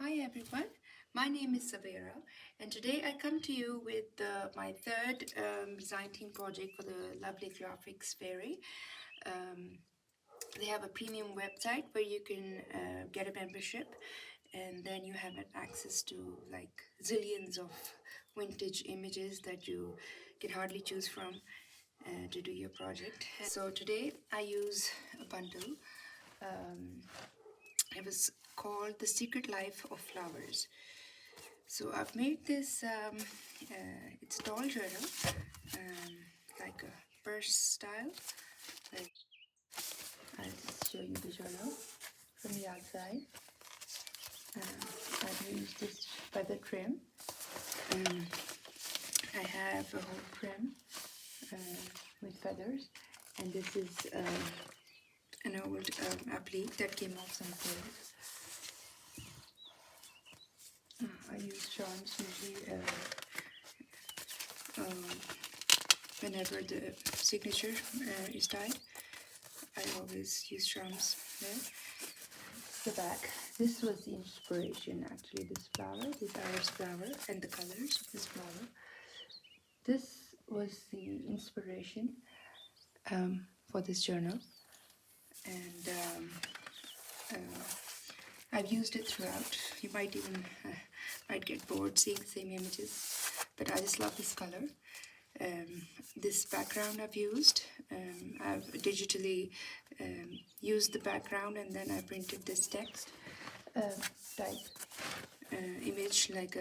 Hi everyone, my name is Savera and today I come to you with my third design team project for the lovely graphics fairy. Um, they have a premium website where you can get a membership and then you have access to like zillions of vintage images that you can hardly choose from to do your project. So today I use a bundle. Um, it was called The Secret Life of Flowers. So I've made this, it's doll journal, like a purse style. Like, I'll just show you the journal from the outside. I've used this feather trim. I have a whole trim with feathers, and this is an old applique that came off some clothes. I use charms usually whenever the signature is tied. I always use charms there. The back. This was the inspiration actually, this flower, this iris flower, and the colors of this flower. This was the inspiration for this journal, and I've used it throughout. You might even might get bored seeing the same images, but I just love this color. This background I've used, I've digitally used the background and then I printed this text type image, like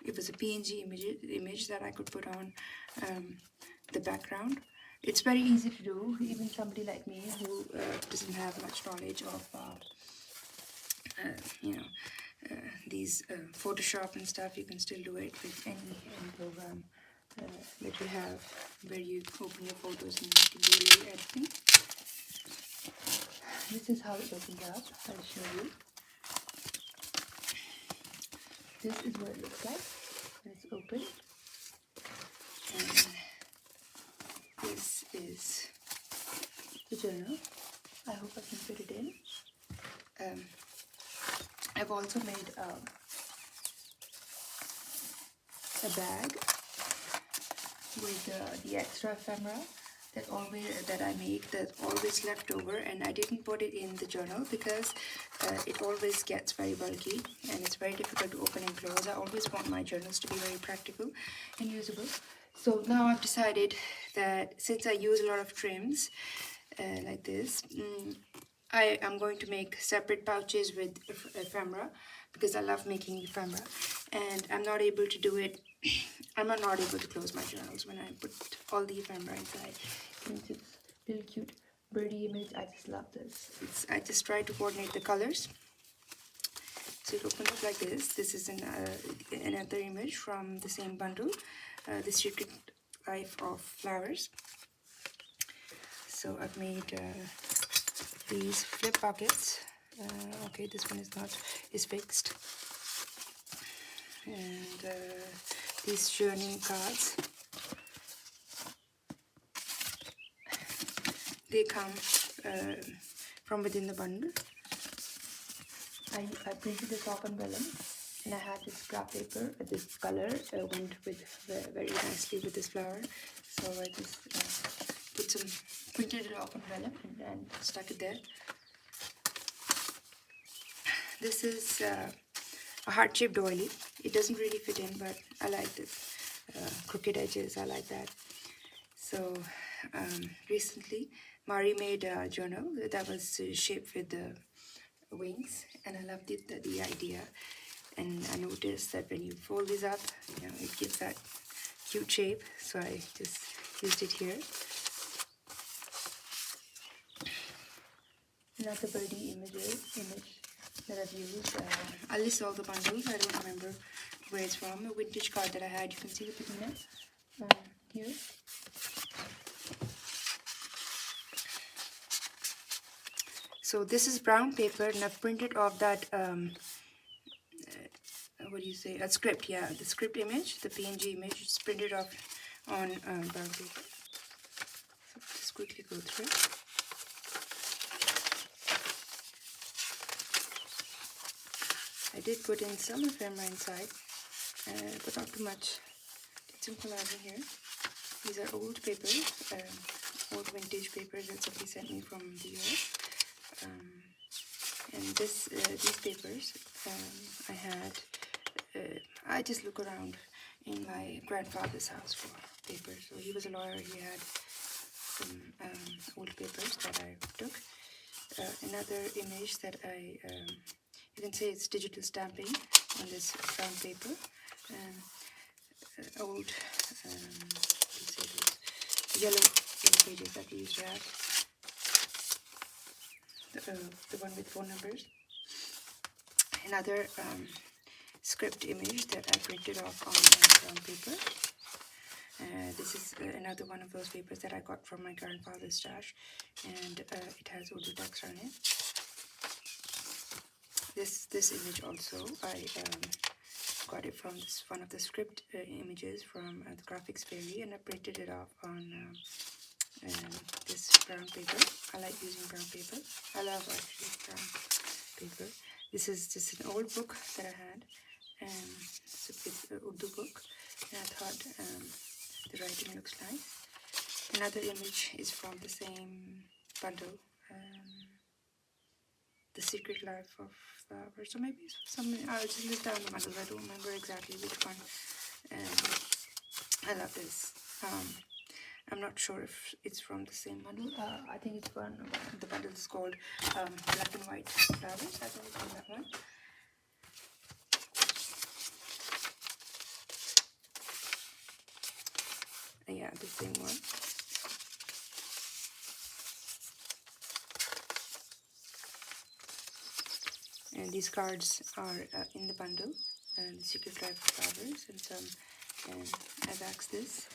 it was a PNG image that I could put on the background. It's very easy to do, even somebody like me who doesn't have much knowledge of these Photoshop and stuff. You can still do it with any program that you have, where you open your photos and you can do a little editing. This is how it opens up. I'll show you. This is what it looks like when it's open. And this is the journal. I hope I can fit it in. I've also made a bag with the extra ephemera that I make, that always left over, and I didn't put it in the journal because it always gets very bulky and it's very difficult to open and close. I always want my journals to be very practical and usable. So now I've decided that since I use a lot of trims like this, I am going to make separate pouches with ephemera because I love making ephemera, and I'm not able to do it. I'm not able to close my journals when I put all the ephemera inside. Into this little cute birdie image. I just love this. I just try to coordinate the colors. So it opens up like this. This is another image from the same bundle, The Secret Life of Flowers. So I've made these flip pockets. Okay, this one is fixed. And these journey cards. They come from within the bundle. I printed this off on vellum, and I had this graph paper. This color went with very nicely with this flower, so I just printed it off on vellum and stuck it there. This is a heart-shaped doily. It doesn't really fit in, but I like the crooked edges. I like that. So recently, Mari made a journal that was shaped with the wings, and I loved the idea. And I noticed that when you fold this up, it gives that cute shape. So I just used it here. Another birdie image that I've used. I'll list all the bundles. I don't remember where it's from. A vintage card that I had. You can see the pigment here. So this is brown paper, and I've printed off that what do you say? A script, yeah, the script image, the PNG image. It's printed off on brown paper. So just quickly go through. I did put in some ephemera inside, but not too much. Did some collaging here. These are old papers, old vintage papers that somebody sent me from the US. And these papers, I just look around in my grandfather's house for papers. So he was a lawyer. He had some old papers that I took. Another image that you can say it's digital stamping on this brown paper. Old yellow pages that we used to have. The one with phone numbers. Another script image that I printed off on brown paper. This is another one of those papers that I got from my grandfather's stash, and it has Urdu text on it. This image also I got it from one of the script images from the graphics fairy, and I printed it off on this brown paper. I like using brown paper. I love actually brown paper. This is just an old book that I had, it's an Urdu book, and I thought the writing looks nice. Another image is from the same bundle, The Secret Life of Flowers. So maybe I'll just list down the bundles. I don't remember exactly which one. I love this. I'm not sure if it's from the same bundle. I think it's one. The bundle is called Black and White Flowers. I think it's from that one. Yeah, the same one. And these cards are in the bundle, The Secret Life of Flowers, and some. And I waxed this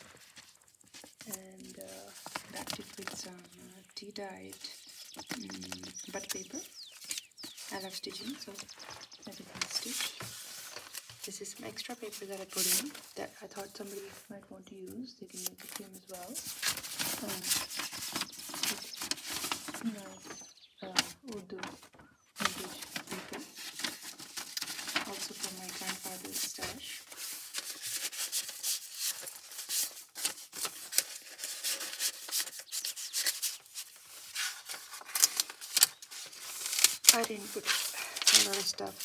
and wrapped it with some tea-dyed butter paper. I love stitching, so I did my stitch. This is some extra paper that I put in that I thought somebody might want to use. They can make a film as well. Nice Urdu vintage paper. Also from my grandfather's stash. I didn't put a lot of stuff.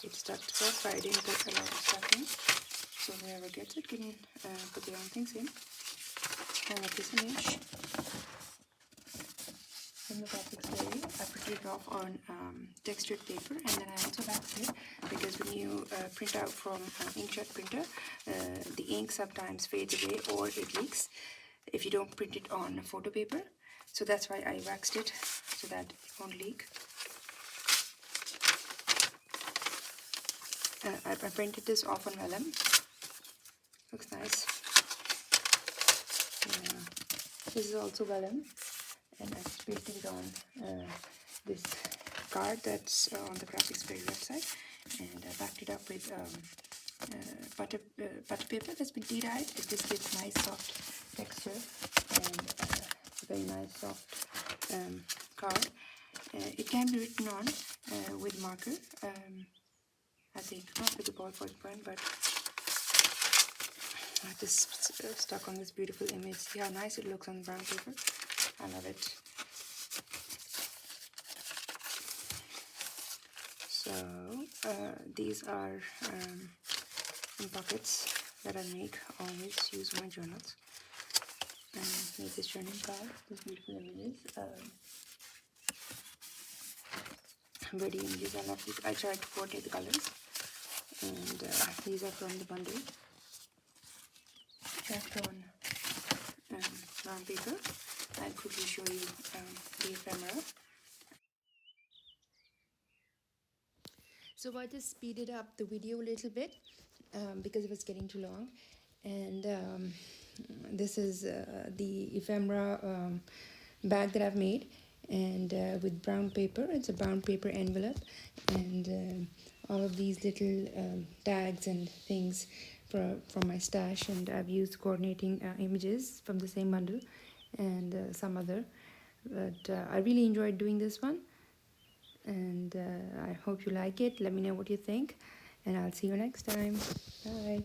It stuck to us, but I didn't put a lot of stuff in. So whoever gets it can put their own things in. And with this image from the graphics fairy, I printed it off on textured paper, and then I also waxed it because when you print out from inkjet printer, the ink sometimes fades away or it leaks if you don't print it on photo paper. So that's why I waxed it so that it won't leak. I printed this off on vellum. Looks nice. This is also vellum, and I just pasted it on this card that's on the graphics fairy website, and I backed it up with butter paper that's been tea-dyed. It just gives nice soft texture and a very nice soft card. It can be written on with marker. I think not with the ballpoint pen, but I just stuck on this beautiful image. See how nice it looks on brown paper. I love it. So these are some pockets that I always use in my journals. And here's this journal card, these beautiful images. Pretty images. I love these. I tried to coordinate the colors, and these are from the bundle. Wrapped on brown paper. I'll quickly show you the ephemera. So I just speeded up the video a little bit because it was getting too long, and this is the ephemera bag that I've made, and with brown paper. It's a brown paper envelope, and all of these little tags and things from my stash, and I've used coordinating images from the same bundle and some other, but I really enjoyed doing this one, and I hope you like it. Let me know what you think, and I'll see you next time. Bye.